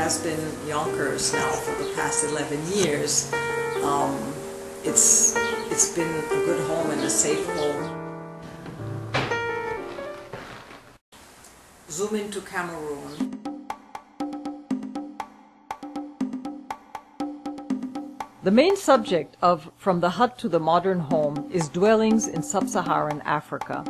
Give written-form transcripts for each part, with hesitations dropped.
has been Yonkers now for the past 11 years. It's been a good home and a safe home. Zoom into Cameroon. The main subject of From the Hut to the Modern Home is dwellings in sub-Saharan Africa.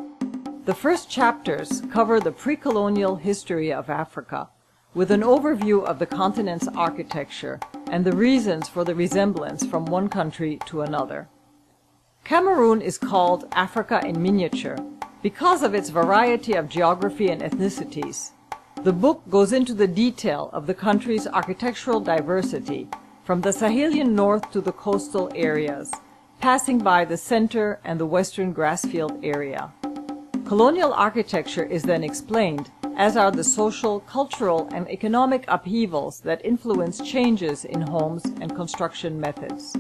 The first chapters cover the pre-colonial history of Africa, with an overview of the continent's architecture and the reasons for the resemblance from one country to another. Cameroon is called Africa in miniature because of its variety of geography and ethnicities. The book goes into the detail of the country's architectural diversity, from the Sahelian north to the coastal areas, passing by the center and the western grassfield area. Colonial architecture is then explained, as are the social, cultural, and economic upheavals that influence changes in homes and construction methods.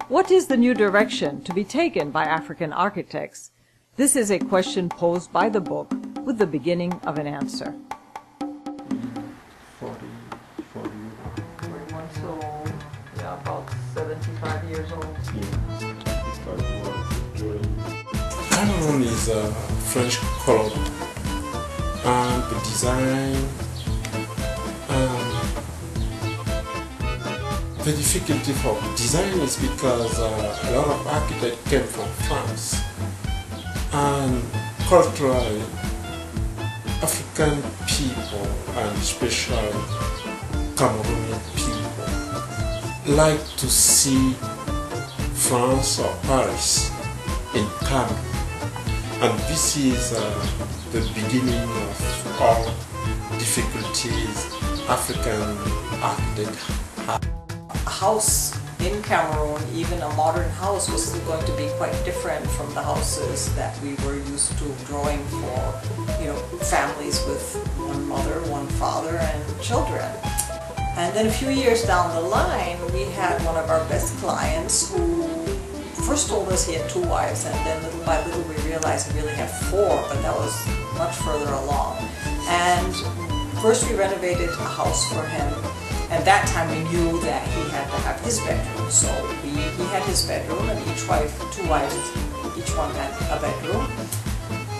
What is the new direction to be taken by African architects? This is a question posed by the book, with the beginning of an answer. 41, so yeah, about 75 years old. Cameroon is a French colony, and the design, the difficulty for design is because a lot of architects came from France, and culturally African people, and especially Cameroonian people, like to see France or Paris in Cameroon. And this is the beginning of all difficulties African architects have. A house in Cameroon, even a modern house, was still going to be quite different from the houses that we were used to growing for, families with one mother, one father, and children. And then a few years down the line, we had one of our best clients who first told us he had 2 wives, and then little by little we realized he really had 4, but that was much further along. And first we renovated a house for him, and that time we knew that he had to have his bedroom. So he had his bedroom, and each wife, 2 wives, each one had a bedroom.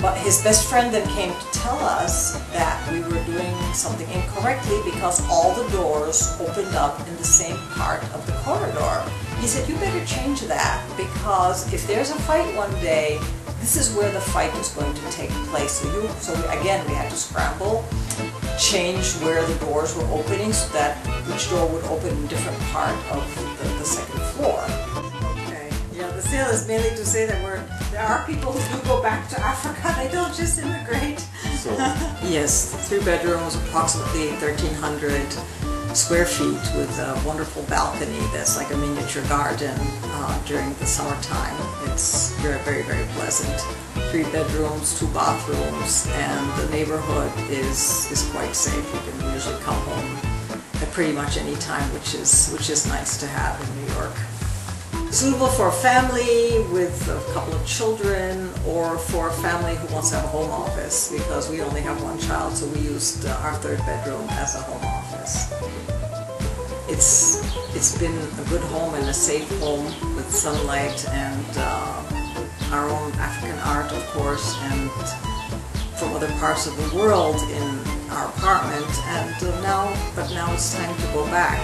But his best friend then came to tell us that we were doing something incorrectly because all the doors opened up in the same part of the corridor. He said, you better change that, because if there's a fight one day, this is where the fight is going to take place. So again, we had to scramble, change where the doors were opening so that each door would open in a different part of the second floor. Okay. Yeah, the sale is mainly to say that there are people who do go back to Africa. They don't just immigrate. So. Yes, 3 bedrooms, approximately 1,300 square feet, with a wonderful balcony that's like a miniature garden during the summertime. It's very, very, very pleasant. 3 bedrooms, 2 bathrooms, and the neighborhood is quite safe. You can usually come home at pretty much any time, which is nice to have in New York. Suitable for a family with a couple of children, or for a family who wants to have a home office, because we only have 1 child, so we used our 3rd bedroom as a home office. It's been a good home and a safe home, with sunlight and our own African art, of course, and from other parts of the world in our apartment. And now it's time to go back.